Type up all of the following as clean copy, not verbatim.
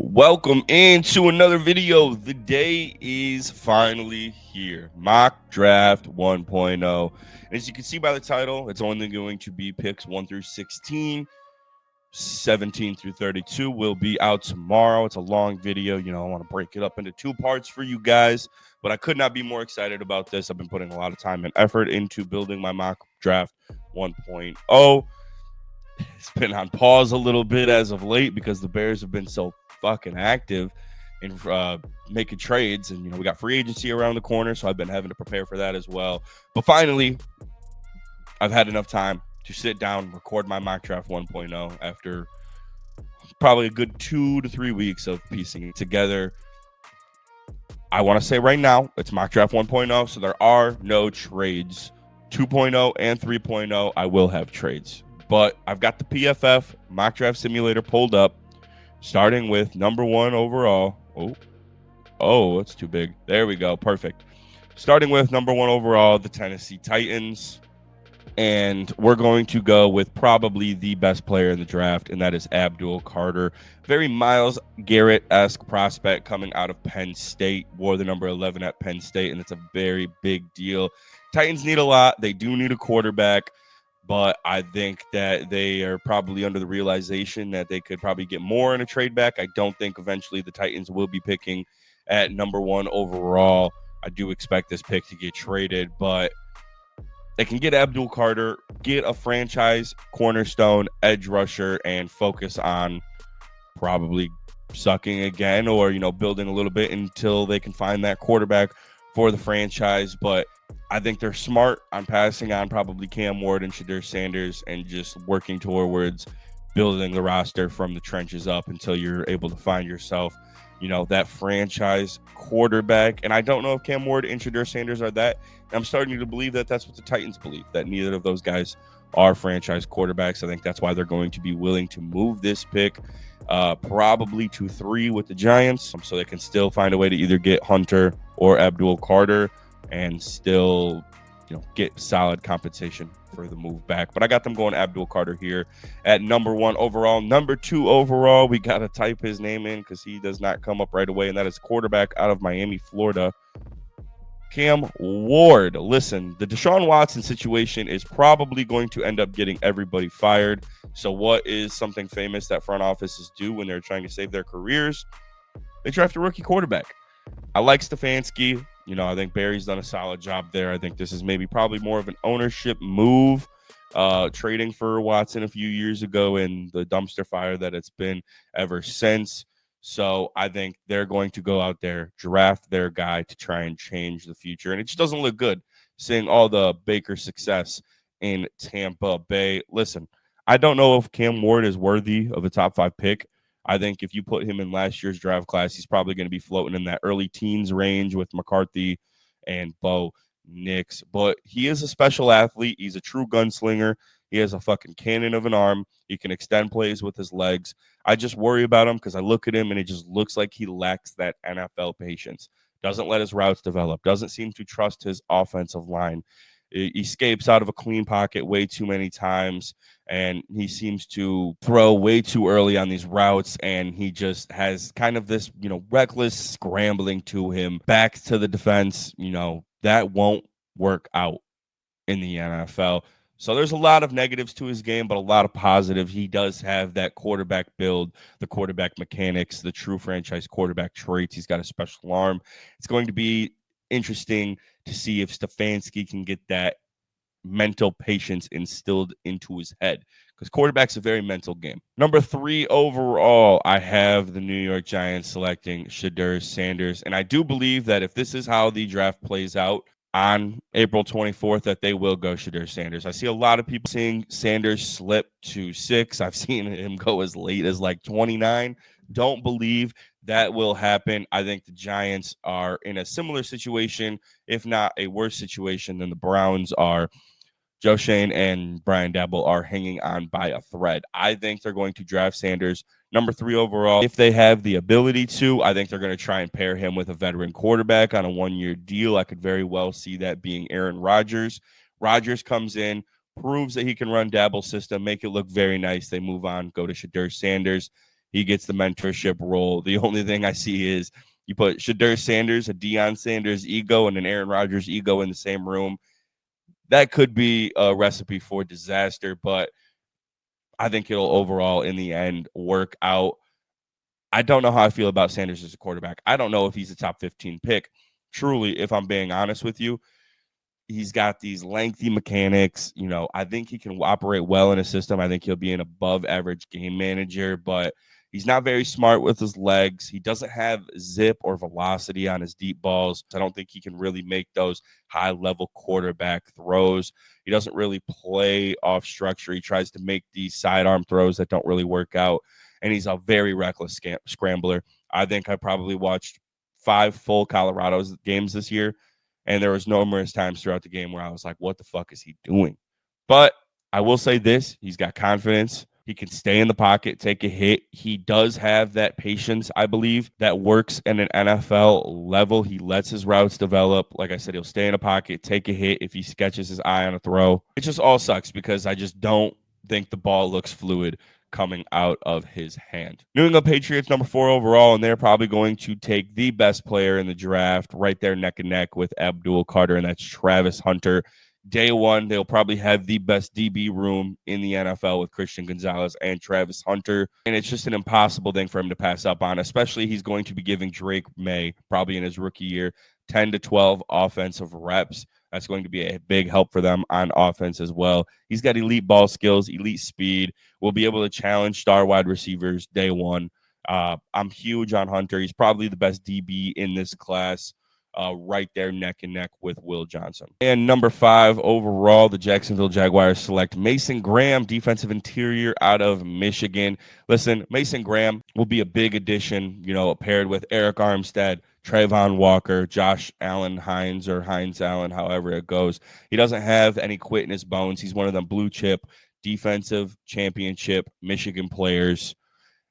Welcome into another video. The day is finally here. Mock Draft 1.0. As you can see by the title, it's only going to be picks 1 through 16. 17 through 32 will be out tomorrow. It's a long video. I want to break it up into two parts for you guys, but I could not be more excited about this. I've been putting a lot of time and effort into building my mock draft 1.0. It's been on pause a little bit as of late because the Bears have been so fucking active in making trades, and we got free agency around the corner, so I've been having to prepare for that as well. But finally, I've had enough time to sit down, record my mock draft 1.0 after probably a good 2 to 3 weeks of piecing it together. I want to say right now, it's mock draft 1.0, so there are no trades. 2.0 and 3.0, I will have trades. But I've got the PFF mock draft simulator pulled up, starting with number 1 overall. Oh, that's too big. There we go. Perfect. Starting with number 1 overall, the Tennessee Titans. And we're going to go with probably the best player in the draft, and that is Abdul Carter. Very Myles Garrett-esque prospect coming out of Penn State. Wore the number 11 at Penn State, and it's a very big deal. Titans need a lot. They do need a quarterback, but I think that they are probably under the realization that they could probably get more in a trade back. I don't think eventually the Titans will be picking at number 1 overall. I do expect this pick to get traded, but they can get Abdul Carter, get a franchise cornerstone edge rusher, and focus on probably sucking again or, building a little bit until they can find that quarterback for the franchise. But I think they're smart on passing on probably Cam Ward and Shadur Sanders and just working towards building the roster from the trenches up until you're able to find yourself, that franchise quarterback. And I don't know if Cam Ward and Shadur Sanders are that. I'm starting to believe that that's what the Titans believe, that neither of those guys are franchise quarterbacks. I think that's why they're going to be willing to move this pick probably to 3 with the Giants, so they can still find a way to either get Hunter or Abdul Carter and still get solid compensation for the move back. But I got them going Abdul Carter here at number 1 overall. Number 2 overall, we got to type his name in because he does not come up right away, and that is quarterback out of Miami, Florida, Cam Ward. Listen, the Deshaun Watson situation is probably going to end up getting everybody fired. So what is something famous that front offices do when they're trying to save their careers? They draft a rookie quarterback. I like Stefanski. I think Barry's done a solid job there. I think this is probably more of an ownership move, trading for Watson a few years ago and the dumpster fire that it's been ever since. So I think they're going to go out there, draft their guy to try and change the future. And it just doesn't look good seeing all the Baker success in Tampa Bay. Listen, I don't know if Cam Ward is worthy of a top 5 pick. I think if you put him in last year's draft class, he's probably going to be floating in that early teens range with McCarthy and Bo Nix. But he is a special athlete. He's a true gunslinger. He has a fucking cannon of an arm. He can extend plays with his legs. I just worry about him because I look at him and it just looks like he lacks that NFL patience. Doesn't let his routes develop. Doesn't seem to trust his offensive line. He escapes out of a clean pocket way too many times, and he seems to throw way too early on these routes, and he just has kind of this, reckless scrambling to him back to the defense. That won't work out in the NFL. So there's a lot of negatives to his game, but a lot of positive. He does have that quarterback build, the quarterback mechanics, the true franchise quarterback traits. He's got a special arm. It's going to be interesting to see if Stefanski can get that mental patience instilled into his head, because quarterback's a very mental game. Number 3 overall, I have the New York Giants selecting Shadur Sanders. And I do believe that if this is how the draft plays out on April 24th, that they will go Shadur Sanders. I see a lot of people seeing Sanders slip to 6. I've seen him go as late as like 29. Don't believe that will happen. I think the Giants are in a similar situation, if not a worse situation than the Browns are. Joe Shane and Brian Dabble are hanging on by a thread. I think they're going to draft Sanders number 3 overall. If they have the ability to, I think they're going to try and pair him with a veteran quarterback on a 1-year deal. I could very well see that being Aaron Rodgers. Rodgers comes in, proves that he can run Dabble's system, make it look very nice. They move on, go to Shadur Sanders. he gets the mentorship role. The only thing I see is you put Shadur Sanders, a Deion Sanders ego, and an Aaron Rodgers ego in the same room. That could be a recipe for disaster, but I think it'll overall, in the end, work out. I don't know how I feel about Sanders as a quarterback. I don't know if he's a top 15 pick. Truly, if I'm being honest with you, he's got these lengthy mechanics. I think he can operate well in a system. I think he'll be an above average game manager, but he's not very smart with his legs. He doesn't have zip or velocity on his deep balls. I don't think he can really make those high level quarterback throws. He doesn't really play off structure. He tries to make these sidearm throws that don't really work out. And he's a very reckless scrambler. I think I probably watched 5 full Colorado's games this year, and there was numerous times throughout the game where I was like, what the fuck is he doing? But I will say this, he's got confidence. He can stay in the pocket, take a hit. He does have that patience, I believe, that works at an NFL level. He lets his routes develop. Like I said, he'll stay in a pocket, take a hit if he sketches his eye on a throw. It just all sucks because I just don't think the ball looks fluid coming out of his hand. New England Patriots, number 4 overall, and they're probably going to take the best player in the draft right there neck and neck with Abdul Carter, and that's Travis Hunter. Day one, they'll probably have the best DB room in the NFL with Christian Gonzalez and Travis Hunter. And it's just an impossible thing for him to pass up on, especially he's going to be giving Drake May, probably in his rookie year, 10 to 12 offensive reps. That's going to be a big help for them on offense as well. He's got elite ball skills, elite speed. Will be able to challenge star wide receivers day one. I'm huge on Hunter. He's probably the best DB in this class. Right there neck and neck with Will Johnson. And number 5 overall, the Jacksonville Jaguars select Mason Graham, defensive interior out of Michigan. Listen, Mason Graham will be a big addition, paired with Eric Armstead, Trayvon Walker, Josh Allen Hines, or Hines Allen, however it goes. He doesn't have any quit in his bones. He's one of them blue chip defensive championship Michigan players.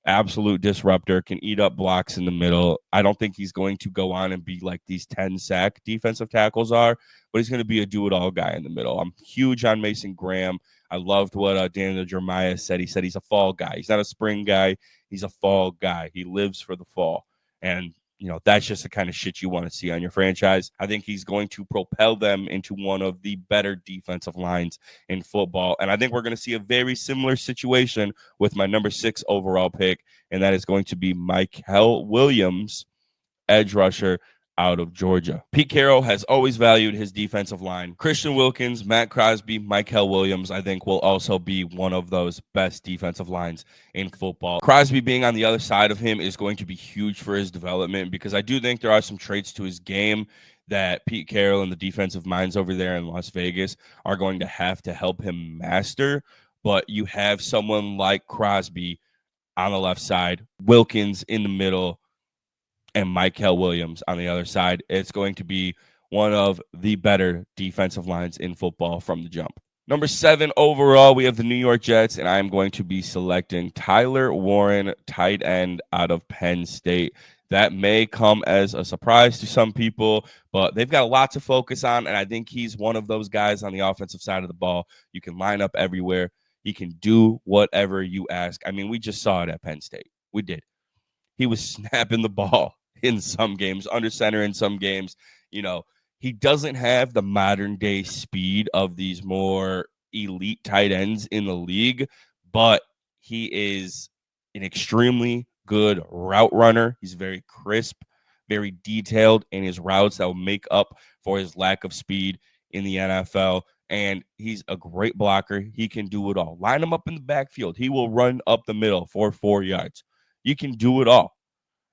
Absolute disruptor, can eat up blocks in the middle. I don't think he's going to go on and be like these 10-sack defensive tackles are, but he's going to be a do-it-all guy in the middle. I'm huge on Mason Graham. I loved what Daniel Jeremiah said. He said he's a fall guy. He's not a spring guy. He's a fall guy. He lives for the fall. And that's just the kind of shit you want to see on your franchise. I think he's going to propel them into one of the better defensive lines in football. And I think we're going to see a very similar situation with my number 6 overall pick, and that is going to be Mykel Williams, edge rusher out of Georgia. Pete Carroll has always valued his defensive line. Christian Wilkins, Matt Crosby, Mykel Williams, I think will also be one of those best defensive lines in football. Crosby being on the other side of him is going to be huge for his development because I do think there are some traits to his game that Pete Carroll and the defensive minds over there in Las Vegas are going to have to help him master. But you have someone like Crosby on the left side, Wilkins in the middle, and Mykel Williams on the other side. It's going to be one of the better defensive lines in football from the jump. Number 7 overall, we have the New York Jets, and I'm going to be selecting Tyler Warren, tight end out of Penn State. That may come as a surprise to some people, but they've got a lot to focus on, and I think he's one of those guys on the offensive side of the ball. You can line up everywhere. He can do whatever you ask. I mean, we just saw it at Penn State. We did. He was snapping the ball in some games, under center in some games. He doesn't have the modern day speed of these more elite tight ends in the league, but he is an extremely good route runner. He's very crisp, very detailed in his routes that will make up for his lack of speed in the NFL. And he's a great blocker. He can do it all. Line him up in the backfield. He will run up the middle for 4 yards. You can do it all.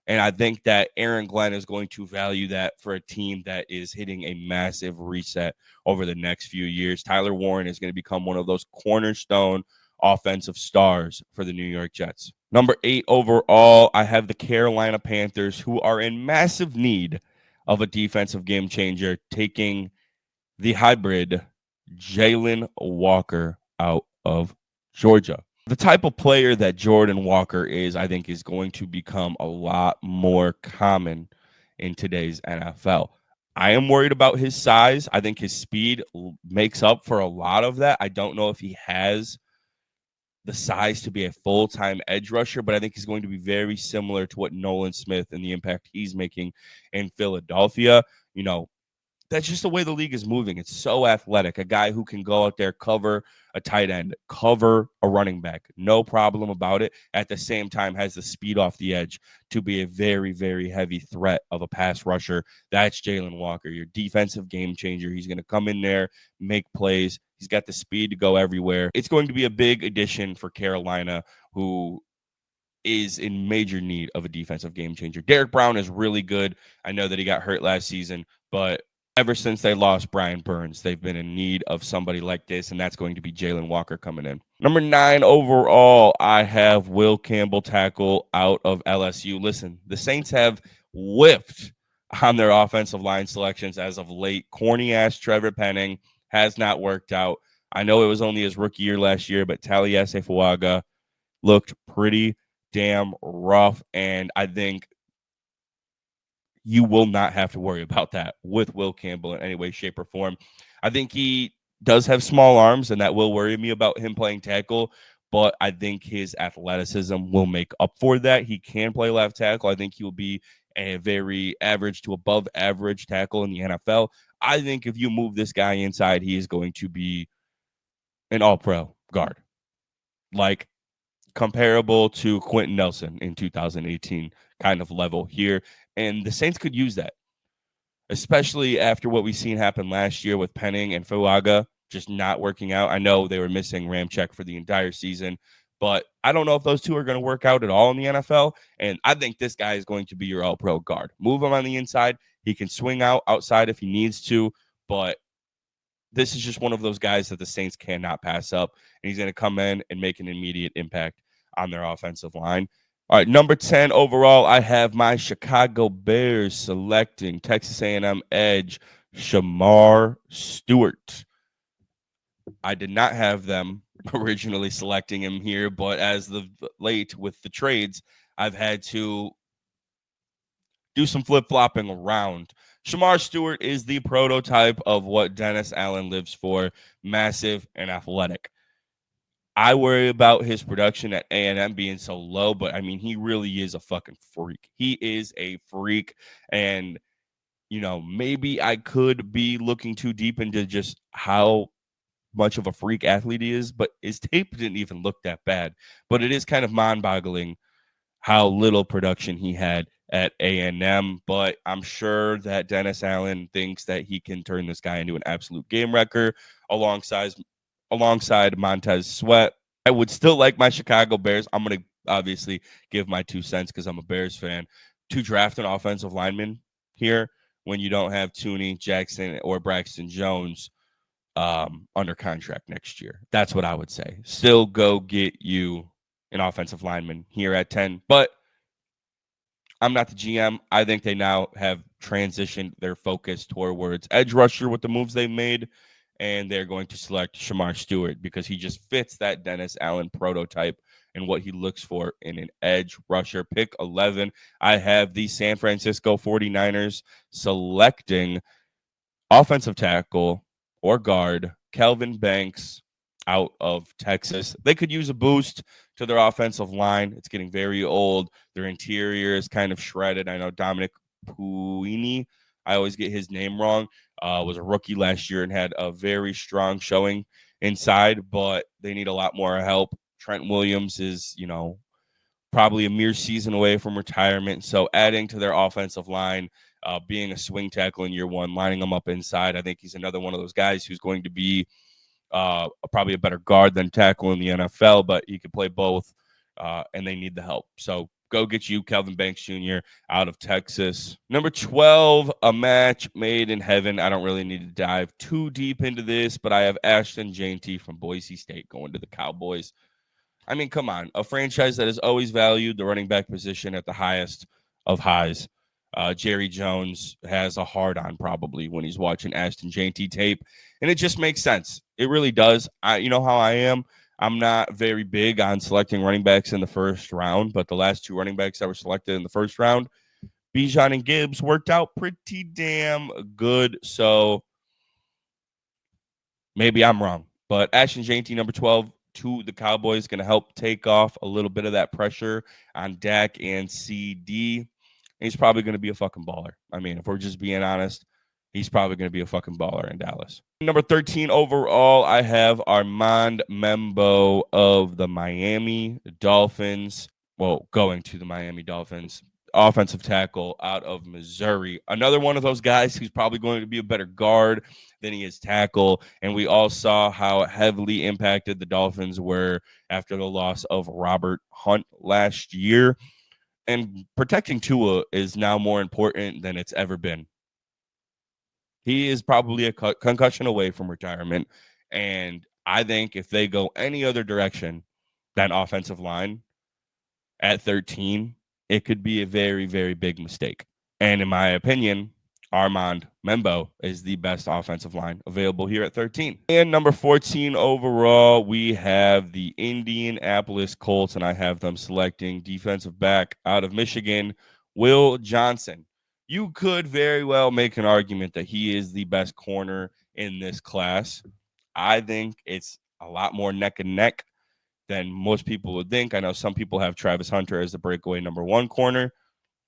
And I think that Aaron Glenn is going to value that for a team that is hitting a massive reset over the next few years. Tyler Warren is going to become one of those cornerstone offensive stars for the New York Jets. Number 8 overall, I have the Carolina Panthers, who are in massive need of a defensive game changer, taking the hybrid Jalen Walker out of Georgia. The type of player that Jordan Walker is, I think, is going to become a lot more common in today's NFL. I am worried about his size. I think his speed makes up for a lot of that. I don't know if he has the size to be a full-time edge rusher, but I think he's going to be very similar to what Nolan Smith and the impact he's making in Philadelphia. You know, that's just the way the league is moving. It's so athletic. A guy who can go out there, cover a tight end, cover a running back, no problem about it. At the same time, has the speed off the edge to be a very, very heavy threat of a pass rusher. That's Jalen Walker, your defensive game changer. He's going to come in there, make plays. He's got the speed to go everywhere. It's going to be a big addition for Carolina, who is in major need of a defensive game changer. Derek Brown is really good. I know that he got hurt last season, but ever since they lost Brian Burns, they've been in need of somebody like this, and that's going to be Jalen Walker coming in. Number 9 overall, I have Will Campbell, tackle out of LSU. Listen, the Saints have whiffed on their offensive line selections as of late. Corny-ass Trevor Penning has not worked out. I know it was only his rookie year last year, but Taliese Fuaga looked pretty damn rough, and I think you will not have to worry about that with Will Campbell in any way, shape, or form. I think he does have small arms, and that will worry me about him playing tackle, but I think his athleticism will make up for that. He can play left tackle. I think he will be a very average to above average tackle in the NFL. I think if you move this guy inside, he is going to be an all-pro guard. Like, comparable to Quentin Nelson in 2018 kind of level here. And the Saints could use that, especially after what we've seen happen last year with Penning and Fuaga just not working out. I know they were missing Ramczyk for the entire season, but I don't know if those two are going to work out at all in the NFL. And I think this guy is going to be your all-pro guard. Move him on the inside. He can swing outside if he needs to, but this is just one of those guys that the Saints cannot pass up, and he's going to come in and make an immediate impact on their offensive line. All right, number 10 overall, I have my Chicago Bears selecting Texas A&M edge Shamar Stewart. I did not have them originally selecting him here, but as the late with the trades, I've had to do some flip-flopping around. Shamar Stewart is the prototype of what Dennis Allen lives for, massive and athletic. I worry about his production at A&M being so low, but I mean, he really is a fucking freak. He is a freak, and you know, maybe I could be looking too deep into just how much of a freak athlete he is, but his tape didn't even look that bad. But it is kind of mind-boggling how little production he had at A&M, but I'm sure that Dennis Allen thinks that he can turn this guy into an absolute game wrecker alongside Montez Sweat. I would still like my Chicago Bears. I'm going to obviously give my 2 cents because I'm a Bears fan to draft an offensive lineman here when you don't have Tooney, Jackson, or Braxton Jones under contract next year. That's what I would say. Still go get you an offensive lineman here at 10, but I'm not the GM. I think they now have transitioned their focus towards edge rusher with the moves they've made, and they're going to select Shamar Stewart because he just fits that Dennis Allen prototype and what he looks for in an edge rusher. Pick 11, I have the San Francisco 49ers selecting offensive tackle or guard Kelvin Banks out of Texas. They could use a boost to their offensive line. It's getting very old. Their interior is kind of shredded. I know Dominic Puini, I always get his name wrong, was a rookie last year and had a very strong showing inside, but they need a lot more help. Trent Williams is, probably a mere season away from retirement. So adding to their offensive line, being a swing tackle in year one, lining them up inside, I think he's another one of those guys who's going to be probably a better guard than tackle in the NFL, but he could play both, and they need the help. So go get you Kelvin Banks Jr. out of Texas. Number 12, a match made in heaven. I don't really need to dive too deep into this, but I have Ashton Jeanty from Boise State going to the Cowboys. I mean, come on, a franchise that has always valued the running back position at the highest of highs. Jerry Jones has a hard on probably when he's watching Ashton Jeanty tape, and it just makes sense. It really does. You know how I am. I'm not very big on selecting running backs in the first round, but the last 2 running backs that were selected in the first round, Bijan and Gibbs, worked out pretty damn good. So maybe I'm wrong, but Ashton Jeanty, number 12 to the Cowboys, going to help take off a little bit of that pressure on Dak and CD. He's probably going to be a fucking baller. I mean, if we're just being honest, he's probably going to be a fucking baller in Dallas. Number 13 overall, I have Armand Membo of the Miami Dolphins. Well, going to the Miami Dolphins. Offensive tackle out of Missouri. Another one of those guys who's probably going to be a better guard than he is tackle. And we all saw how heavily impacted the Dolphins were after the loss of Robert Hunt last year. And protecting Tua is now more important than it's ever been. He is probably a concussion away from retirement. And I think if they go any other direction than offensive line at 13, it could be a very, very big mistake. And in my opinion, Armand Membo is the best offensive line available here at 13. And number 14 overall, we have the Indianapolis Colts, and I have them selecting defensive back out of Michigan, Will Johnson. You could very well make an argument that he is the best corner in this class. I think it's a lot more neck and neck than most people would think. I know some people have Travis Hunter as the breakaway number one corner.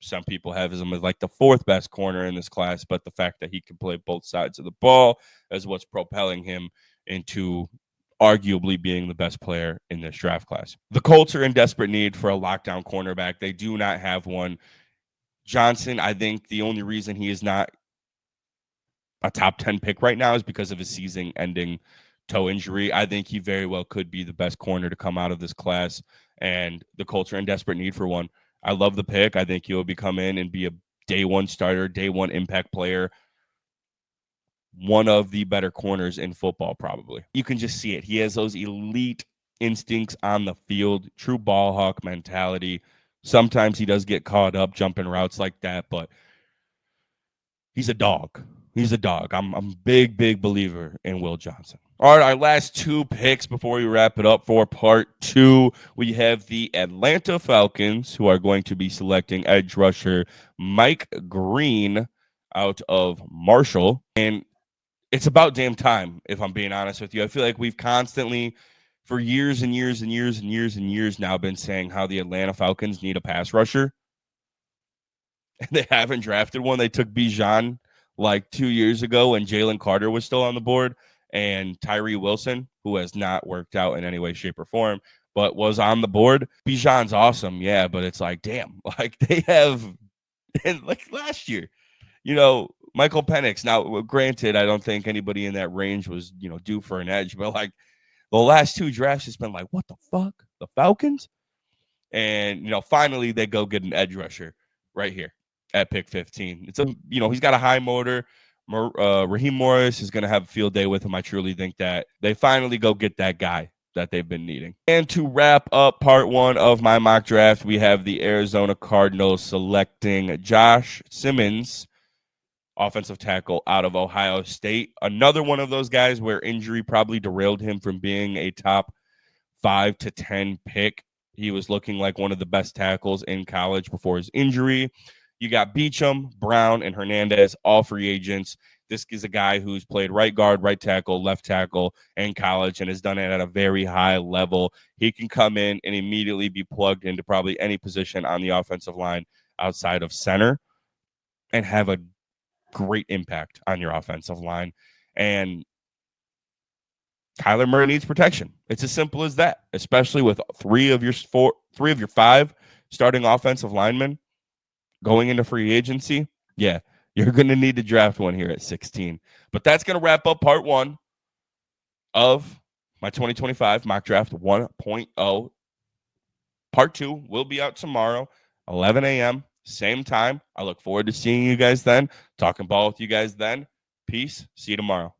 Some people have him as like the fourth best corner in this class, but the fact that he can play both sides of the ball is what's propelling him into arguably being the best player in this draft class. The Colts are in desperate need for a lockdown cornerback. They do not have one. Johnson, I think the only reason he is not a top 10 pick right now is because of his season-ending toe injury. I think he very well could be the best corner to come out of this class, and the Colts are in desperate need for one. I love the pick. I think he'll come in and be a day one starter, day one impact player, one of the better corners in football probably. You can just see it. He has those elite instincts on the field, true ball hawk mentality. Sometimes he does get caught up jumping routes like that, but he's a dog. He's a dog. I'm a big, big believer in Will Johnson. All right, our last two picks before we wrap it up for part two. We have the Atlanta Falcons, who are going to be selecting edge rusher Mike Green out of Marshall. And it's about damn time, if I'm being honest with you. I feel like we've constantly, for years and years and years and years and years now, been saying how the Atlanta Falcons need a pass rusher. And they haven't drafted one. They took Bijan like 2 years ago when Jalen Carter was still on the board, and Tyree Wilson, who has not worked out in any way, shape, or form, but was on the board. Bijan's awesome, yeah, but it's like, damn, like they have, and like last year, Michael Penix. Now, granted, I don't think anybody in that range was, due for an edge, but like the last two drafts, it's been like, what the fuck? The Falcons? And, finally they go get an edge rusher right here at pick 15. It's he's got a high motor. Raheem Morris is going to have a field day with him. I truly think that they finally go get that guy that they've been needing. And to wrap up part one of my mock draft, we have the Arizona Cardinals selecting Josh Simmons, offensive tackle out of Ohio State. Another one of those guys where injury probably derailed him from being a top 5 to 10 pick. He was looking like one of the best tackles in college before his injury. You got Beachum, Brown, and Hernandez, all free agents. This is a guy who's played right guard, right tackle, left tackle in college and has done it at a very high level. He can come in and immediately be plugged into probably any position on the offensive line outside of center and have a great impact on your offensive line. And Kyler Murray needs protection. It's as simple as that, especially with three of your five starting offensive linemen going into free agency. Yeah, you're going to need to draft one here at 16. But that's going to wrap up part one of my 2025 mock draft 1.0. Part two will be out tomorrow, 11 a.m., same time. I look forward to seeing you guys then, talking ball with you guys then. Peace. See you tomorrow.